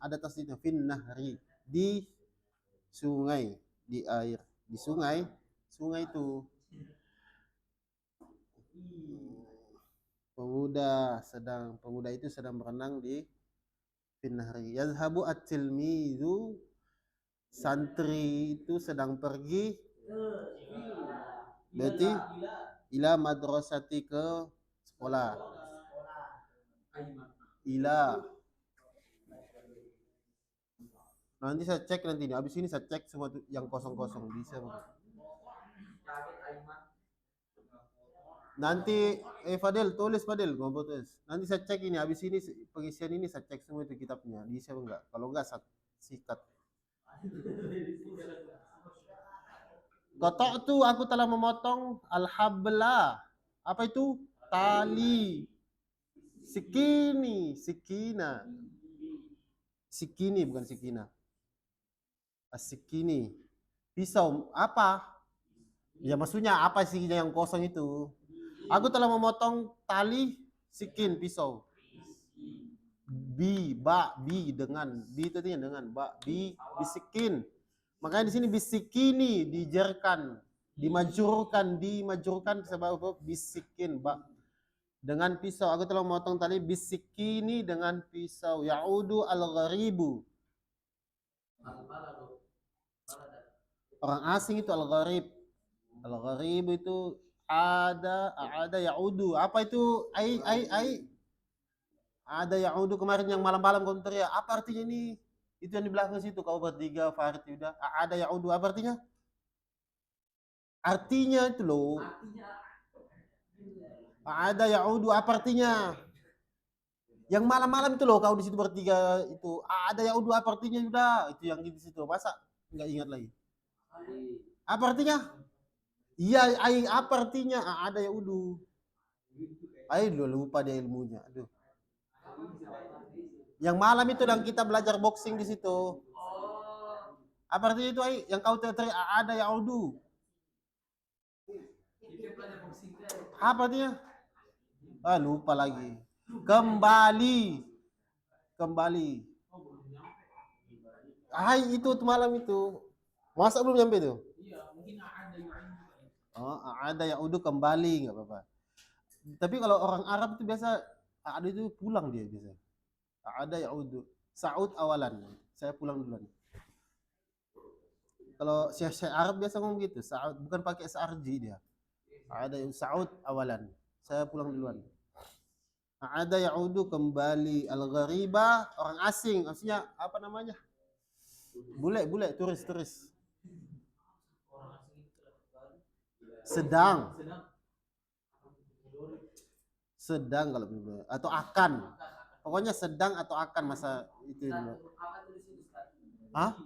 ada tasdidnya, finnahri, di sungai, di air, di sungai itu. Pemuda itu sedang berenang di finnahri. Yazhabu at-tilmizu, santri itu sedang pergi, berarti ila madrasati, ke sekolah. Ila. Nanti saya cek nanti ini. Habis ini saya cek semua yang kosong-kosong bisa. Nanti Fadil tulis, Fadil ngobrol tulis. Nanti saya cek ini, habis ini pengisian ini saya cek semua itu kitabnya. Bisa enggak? Kalau enggak saya sikat. Kotok tu aku telah memotong al-habla. Apa itu? Tali. Sikina. Sikini bukan sikina. Sikini. Pisau apa? Ya maksudnya apa sih yang kosong itu? Aku telah memotong tali sikin, pisau. Bi dengan bi itu dengan bisikin. Makanya di sini bisikini dijerkan, dimajurkan sebab bisikin dengan pisau. Aku telah memotong tali bisikini dengan pisau. Ya'udu al-gharibu. Orang asing itu al-gharib. Al-gharib itu ada yaudu. Apa itu ai ada yaudu kemarin yang malam-malam kau teriak. Apa artinya ini? Itu yang di belakang situ kau bertiga Farid Yuda. Ada yaudu apa artinya? Artinya itu loh. Ada yaudu apa artinya? Yang malam-malam itu loh kau di situ bertiga itu. Ada yaudu apa artinya Yuda? Itu yang di situ. Masa nggak ingat lagi? Apa artinya? Iya, apa artinya? Ada yaudu. Ayo lupa dia ilmunya. Aduh. Yang malam itu yang kita belajar boxing di situ. Apa artinya itu? Yang kau teriak ada yaudu. Apa artinya? Lupa lagi. Kembali. Itu malam itu. Masa belum nyampe tuh? Iya, mungkin ada yaudu kembali nggak apa-apa. Tapi kalau orang Arab itu biasa ada itu pulang dia biasa. Ada yaudu. Sa'ud awalan. Saya pulang duluan. Kalau Syekh Arab biasa ngomong gitu, Sa'ud bukan pakai sarji dia. Ada Sa'ud awalan. Saya pulang duluan. Ada yaudu kembali, al-ghariba orang asing, maksudnya apa namanya? Bule turis. Sedang kalau atau akan. Pokoknya sedang atau akan masa itu. Hah?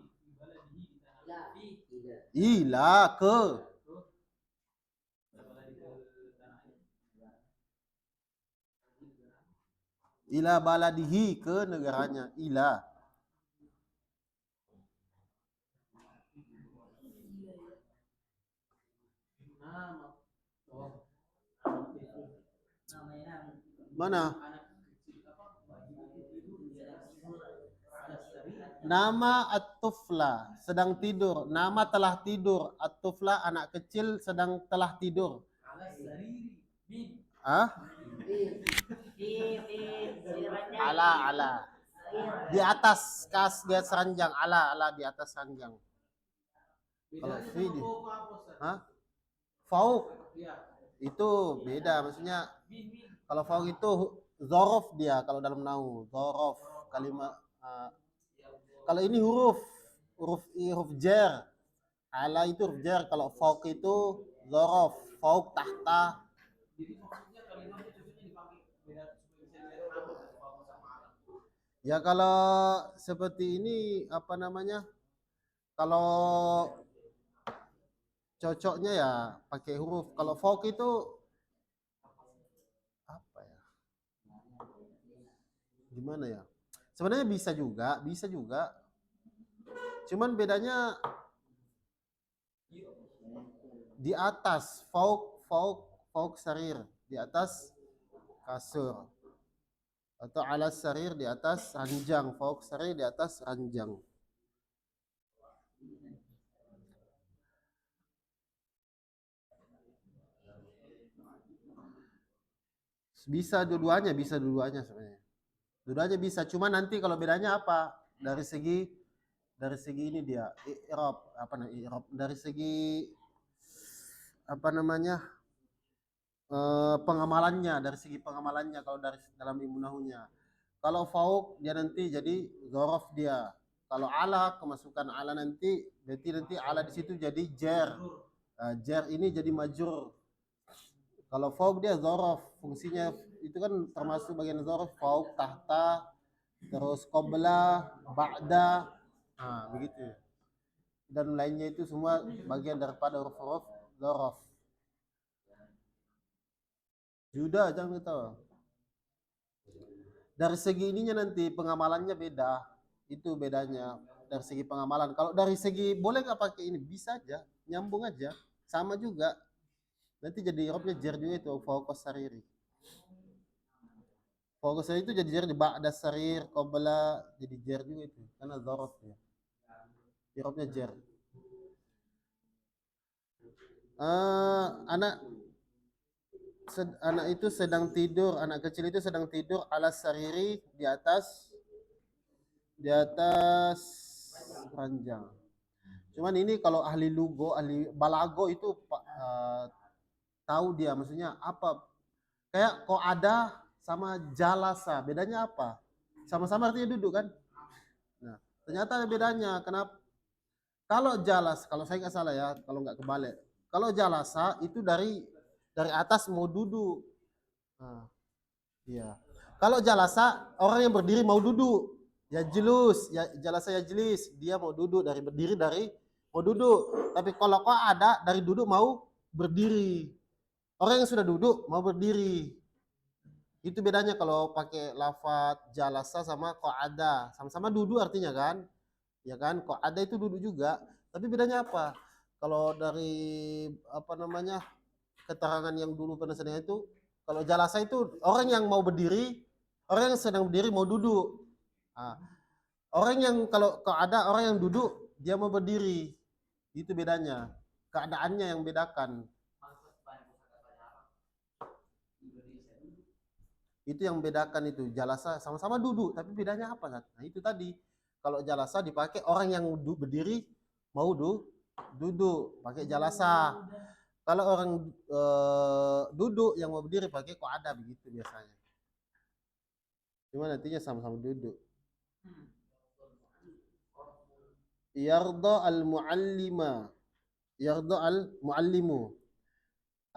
Ila ke ila baladihi ke negaranya ila. Mana? Nama at-tufla sedang tidur. Nama telah tidur. At-tufla anak kecil sedang telah tidur. Ala. Di atas di atas ranjang. Ala di atas ranjang. Kalau fi fauk itu beda, maksudnya kalau fauk itu zorof dia kalau dalam nahwu, zorof kalimat. Kalau ini huruf jar. Ala itu huruf jar, kalau fauk itu zorof, fauk tahta. Ya kalau seperti ini apa namanya? Kalau cocoknya ya pakai huruf. Kalau fauk itu apa ya? Gimana ya? Sebenarnya bisa juga. Cuman bedanya di atas fauk sarir, di atas kasur. Atau ala sarir di atas ranjang, fauk sarir di atas ranjang. Bisa dua-duanya sebenarnya. Dua-duanya bisa, cuma nanti kalau bedanya apa? Dari segi ini dia i'rab, dari segi apa namanya? Pengamalannya, dari segi pengamalannya kalau dari dalam ilmu nahunya. Kalau fauk dia nanti jadi zorof dia. Kalau ala, kemasukan ala nanti berarti nanti ala di situ jadi jar. Jar ini jadi majrur. Kalau fauk dia zorof, fungsinya itu kan termasuk bagian zorof, fauk, tahta, terus qabla, ba'da, begitu. Dan lainnya itu semua bagian daripada huruf-huruf zorof. Sudah, jangan ketawa. Dari segi ininya nanti pengamalannya beda. Itu bedanya dari segi pengamalan. Kalau dari segi boleh nggak pakai ini? Bisa aja, nyambung aja, sama juga. Nanti jadi irobnya jar juga itu fokus sariri. Fokus sariri itu jadi jar di ba'da sarir, qabla jadi jar juga itu karena dzaraf ya. Irobnya jar. Anak itu sedang tidur, anak kecil itu sedang tidur ala sariri di atas ranjang. Cuman ini kalau ahli lugo, ahli balago itu tahu dia maksudnya apa. Kayak kok ada sama jalasa, bedanya apa? Sama-sama artinya duduk kan? Nah, ternyata ada bedanya. Kenapa? Kalau jalas, kalau saya nggak salah ya, kalau nggak kebalik. Kalau jalasa itu dari atas mau duduk. Nah, iya. Kalau jalasa orang yang berdiri mau duduk. Ya jelus, ya jalasa ya jelis, dia mau duduk dari berdiri dari mau duduk. Tapi kalau kok ada dari duduk mau berdiri. Orang yang sudah duduk mau berdiri. Itu bedanya kalau pakai lafaz jalasa sama qa'ada. Sama-sama duduk artinya kan? Ya kan? Qa'ada itu duduk juga, tapi bedanya apa? Kalau dari apa namanya? Keterangan yang dulu pernah saya dengar itu, kalau jalasa itu orang yang mau berdiri, orang yang sedang berdiri mau duduk. Nah, orang yang kalau qa'ada orang yang duduk dia mau berdiri. Itu bedanya. Keadaannya yang bedakan. Itu yang membedakan itu. Jalasa sama-sama duduk, tapi bedanya apa? Nah, itu tadi. Kalau jalasa dipakai orang yang berdiri mau duduk, pakai jalasa. Kalau orang duduk yang mau berdiri pakai kok ada begitu biasanya. Cuma nantinya sama-sama duduk. Yarda al-muallima. Yarda al-muallimu.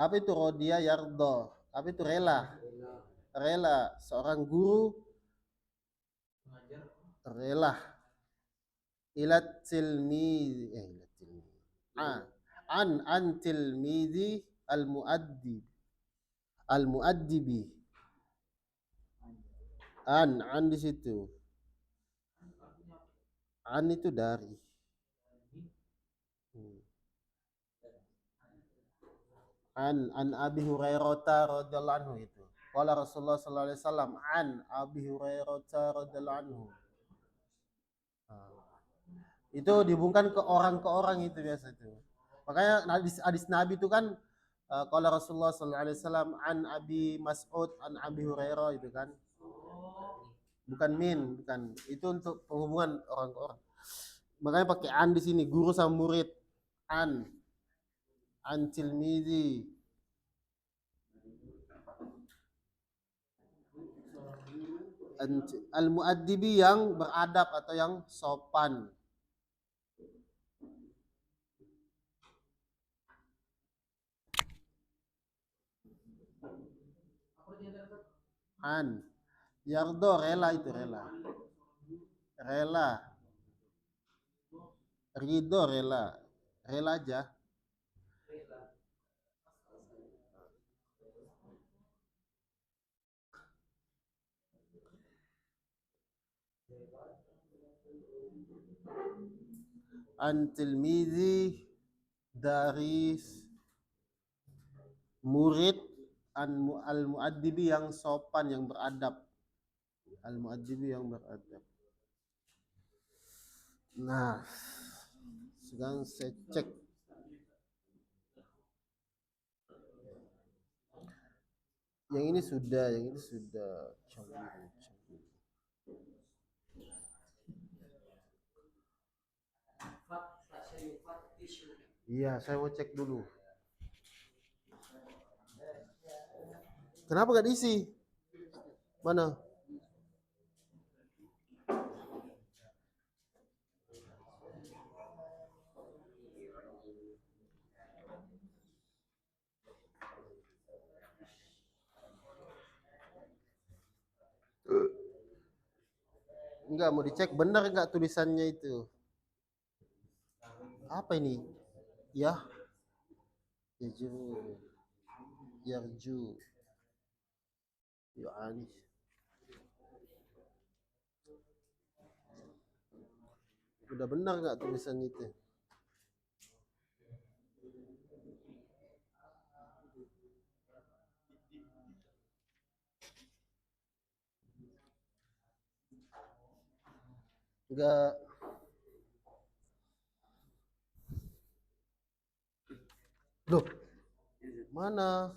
Apa itu rodia yarda? Apa itu rela? Rela. Seorang guru rela ilat tilmizi ilat tilmizi an tilmizi al muaddibi an di situ an itu dari an Abi Hurairah radhiyallahu anhu itu qala Rasulullah sallallahu alaihi wasallam an Abi Hurairah radhiyallahu anhu. Itu dihubungkan ke orang itu biasa itu. Makanya hadis Nabi itu kan kalau Rasulullah sallallahu alaihi wasallam an Abi Mas'ud an Abi Hurairah itu kan. Bukan bukan. Itu untuk penghubungan orang ke orang. Makanya pakai an di sini, guru sama murid. An tilmizi. Al-muaddibi yang beradab atau yang sopan. An yardo rela itu rela. Rela. Ridho rela. Rela aja. An tilmizi dari murid al muaddibi yang sopan yang beradab. Al muaddibi yang beradab. Nah, sekarang saya cek. Yang ini sudah. Iya, saya mau cek dulu. Kenapa gak diisi? Mana? Enggak, mau dicek benar enggak tulisannya itu. Apa ini? Ya. Yarju. Yani. Udah benar enggak tulisan itu? Enggak. Loh. Mana?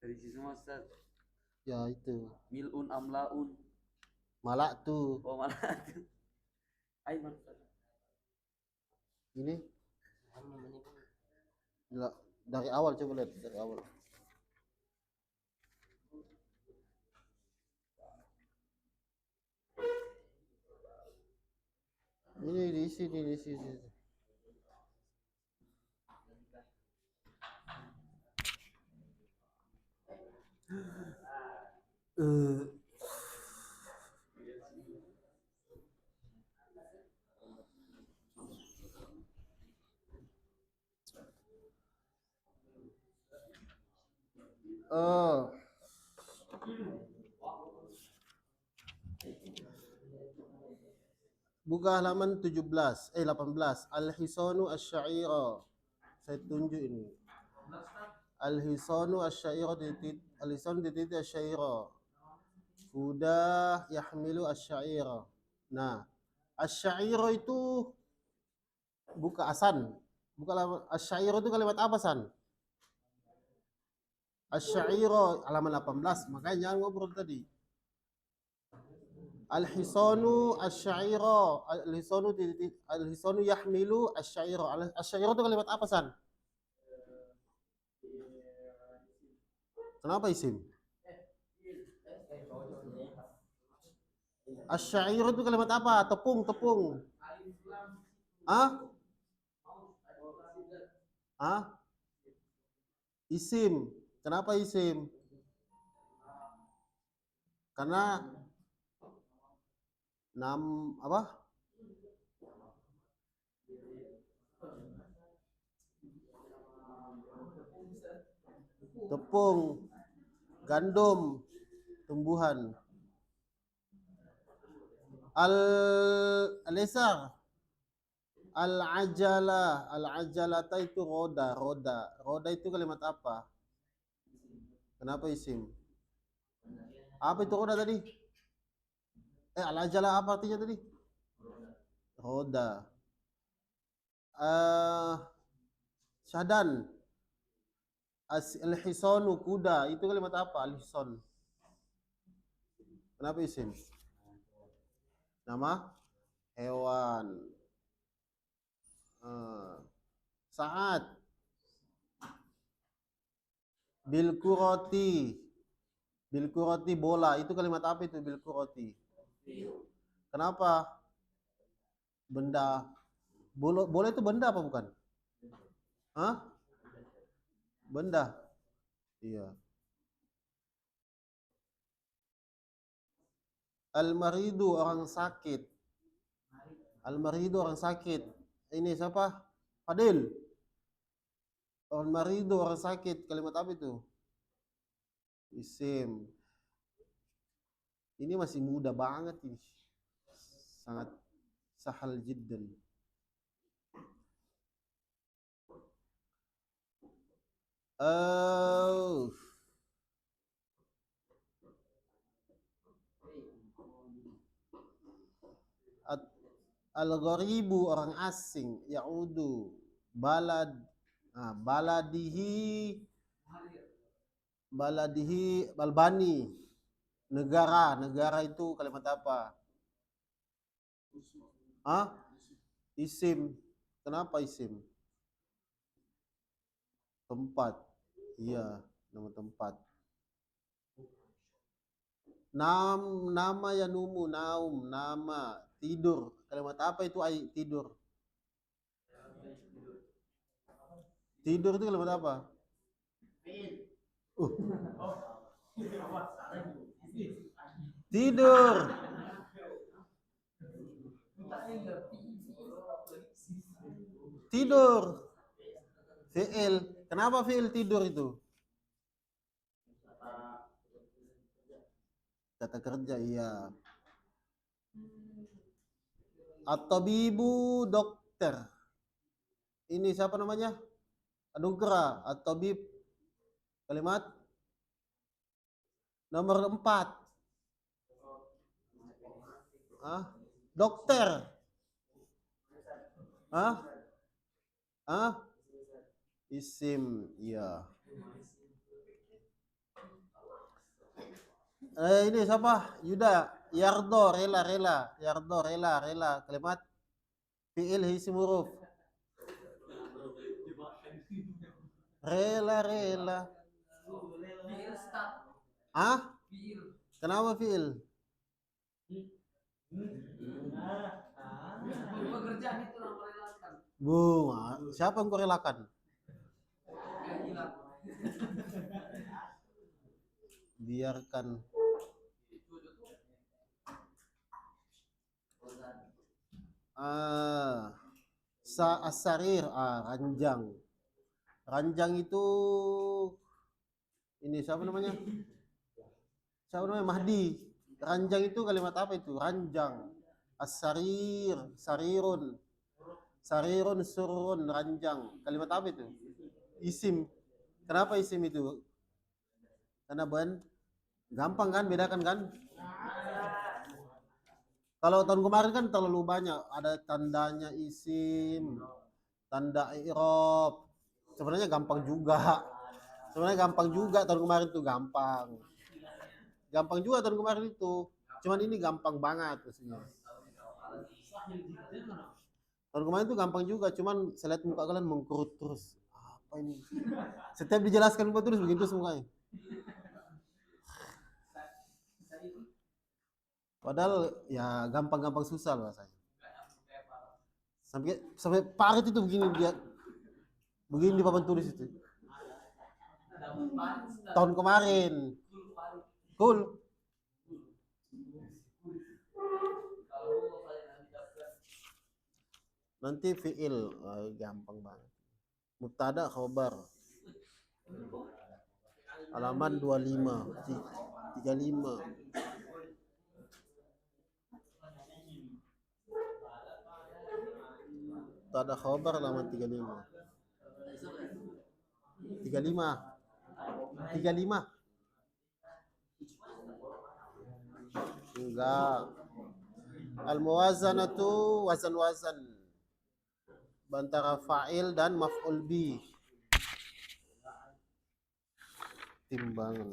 Dari semua Ustaz. Ya itu. Milun amlaun. Malak tuh. Oh malah. Aiman Ustaz. Ini Gila, dari awal coba lihat dari awal. Ini di sini. Oh. Buka halaman 18. Al-hisanu asy-syaira. Saya tunjuk ini. Al-hisanu asy-syaira al-hisanu titik asy-syaira. Kuda yahmilu asy-syaira. Nah, asy-syaira itu buka asan. Buka asy-syaira itu kalimat apa, San? Asy-syaira halaman 18. Makanya jangan ngobrol tadi. Al-hisanu asy-syaira, al-hisanu yahmilu asy-syaira. Asy-syaira itu kalimat apa, San? Kenapa isim? Asy-syaira itu kalimat apa? Tepung. Hah? Isim. Kenapa isim? Karena apa? Tepung, gandum, tumbuhan. Al-lisar, al-ajalata itu roda. Roda itu kalimat apa? Kenapa isim? Apa itu roda tadi? Al-ajalah apa artinya tadi? Roda. Syadan. Al-hisanu kuda, itu kalimat apa? Al-hisan. Kenapa isim? Nama hewan. Saat. Bilkuroti bola, itu kalimat apa itu bilkuroti? Kenapa? Benda. Bola itu benda apa bukan? Hah? Benda. Iya. Al-maridu orang sakit. Al-maridu orang sakit. Ini siapa? Fadil. Al-maridu orang sakit. Kalimat apa itu? Isim. Ini masih muda banget ini. Sangat sahal jiddan. Al-gharibu orang asing, yaudu balad, baladihi balbani, negara itu kalimat apa? Isim. Kenapa isim? Tempat. Iya, nama tempat. Nama yanumu, nama tidur. Kalimat apa itu tidur? Tidur itu kalimat apa? Tidur. Tidur. Fi'il. Kenapa fi'il tidur itu? Kata kerja, iya. At-tabibu dokter. Ini siapa namanya? Anugerah. At-tabib. Kalimat nomor 4. Dokter. Isim, iya. Ini siapa? Yuda. Yardo, rela. Yardo, rela. Kalimat Fi'il isim huruf. Rela, rela. Fiil start. Ah? Fiil. Kenapa fi'il? Pekerjaan itu yang merelakan. Siapa yang korelakan? Dia hilang. Biarkan. Asarir, ranjang. Ranjang itu ini siapa namanya? Siapa namanya? Mahdi. Ranjang itu kalimat apa itu? Ranjang. Asarir, sarirun. Sarirun, surun, ranjang. Kalimat apa itu? Isim. Kenapa isim itu? Karena gampang kan, bedakan kan? Kalau tahun kemarin kan terlalu banyak, ada tandanya isim, tanda i'rab. Sebenarnya gampang juga. Sebenarnya gampang juga tahun kemarin tuh gampang. Gampang juga tahun kemarin itu. Cuman ini gampang banget maksudnya. Tahun kemarin itu gampang juga, cuman saya lihat muka kalian mengkerut terus. Apa ini? Setiap dijelaskan terus begitu mukanya. Padahal ya gampang-gampang susah loh saya. Sampai parit itu begini dia. Begini di papan tulis itu. Tahun kemarin. Cool. Nanti fi'il gampang banget. Mubtada khobar. Halaman 25, 35. Mubtada khobar halaman 35. 35. 35. Enggak. Al-muwazanatu wazan-wazan antara fa'il dan maf'ul bi. Timbangan.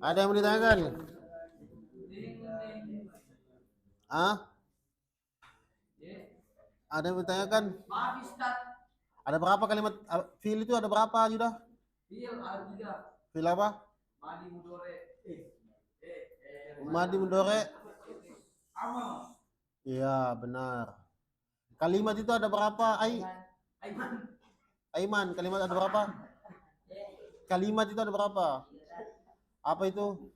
Ada yang mau ditanyakan? Ada yang bertanyakan? Ada berapa kalimat fi'il itu ada berapa sudah? Fiil ada 3. Fi'il apa? Madi mudore. Madi mudore. Iya, benar. Kalimat itu ada berapa? Aiman, kalimat ada berapa? Kalimat itu ada berapa? Apa itu?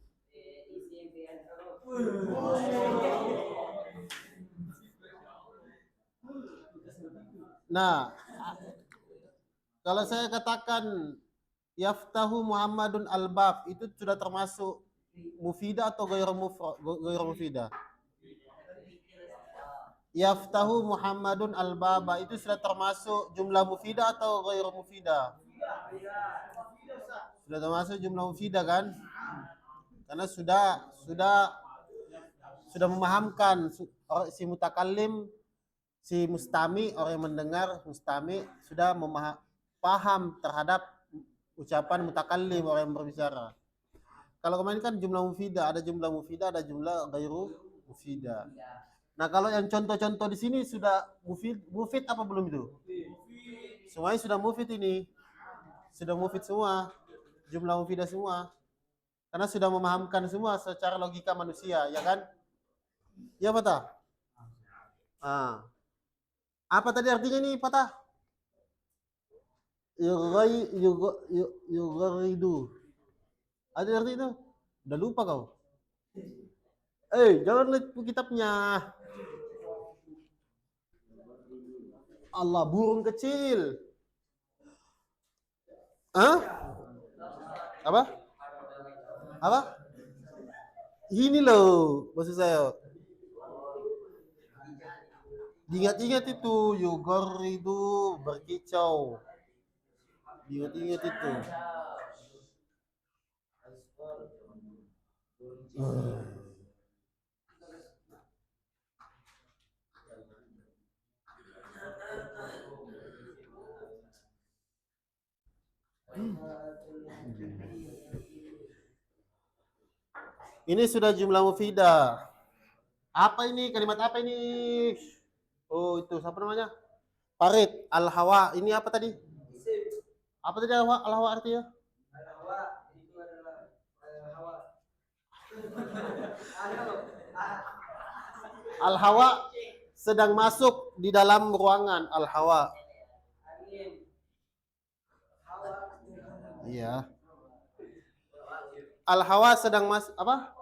Nah, kalau saya katakan yaftahu Muhammadun al-bab, itu sudah termasuk mufidah atau ghairu mufidah? Yaftahu Muhammadun al-baba itu sudah termasuk jumlah mufidah atau ghairu mufidah? Sudah termasuk jumlah mufidah kan? Karena sudah memahamkan si mutakallim, si mustami, orang yang mendengar mustami sudah paham terhadap ucapan mutakallim, orang yang berbicara. Kalau kemarin kan jumlah mufidah, ada jumlah mufidah, ada jumlah ghairu mufidah. Nah, kalau yang contoh-contoh di sini sudah mufid apa belum itu? Semuanya sudah mufid ini. Sudah mufid semua. Jumlah mufidah semua. Karena sudah memahamkan semua secara logika manusia, ya kan? Ya, Patah? Apa tadi artinya nih, Patah? Yugharidu. Ada arti itu? Udah lupa kau. Jangan lihat kitabnya. Allah, burung kecil. Apa? Ini loh, maksud saya. Diingat-ingat itu, yogor itu berkicau. Diingat-ingat itu. Ini sudah jumlah mufidah. Apa ini? Kalimat apa ini? Oh, itu siapa namanya? Farid. Al-hawa. Ini apa tadi? Apa tadi al-hawa? Al-hawa artinya? Hawa itu adalah hawa. Al-hawa sedang masuk di dalam ruangan. Al-hawa. Angin. Hawa. Iya. Al-hawa sedang apa?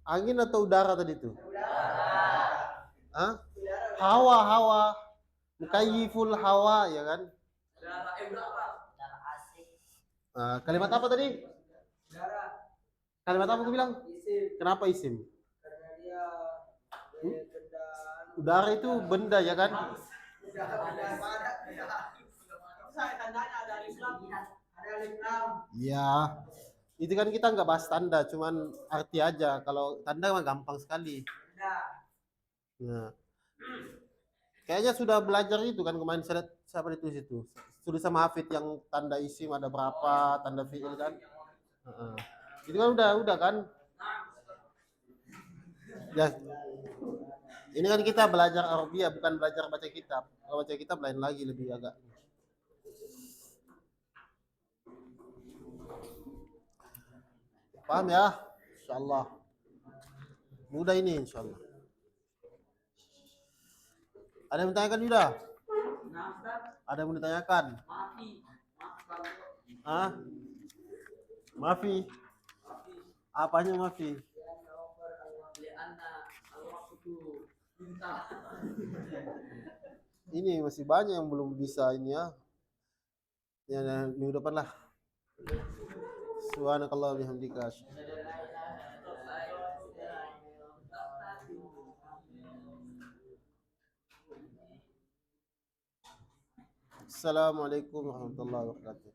Angin atau udara tadi itu? Hah? Hawa. Mukayyiful hawa, ya kan? Darah berapa? Kalimat apa tadi? Darah. Kalimat apa aku bilang? Isim. Kenapa isim? Karena dia benda. Udara itu benda, ya kan? Tandanya ada alif lam. Ada alif lam. Iya. Itu kan kita nggak bahas tanda, cuman arti aja. Kalau tanda mah gampang sekali. Nah. Kayaknya sudah belajar itu kan kemarin saya lihat siapa ditulis itu. Tulis sama Hafid yang tanda isim ada berapa, tanda fi'il kan. Itu kan udah kan. Ya. Ini kan kita belajar Arabia bukan belajar baca kitab. Kalau baca kitab lain lagi lebih agak. Paham ya? Insyaallah. Mudah ini insyaallah. Ada yang ditanyakan Yuda? Ada yang mau ditanyakan? Maafi. Apanya maafi? Ini masih banyak yang belum bisa ini ya. Ya minggu depan lah. Subhanakallah bihamdika. Assalamualaikum warahmatullahi wabarakatuh.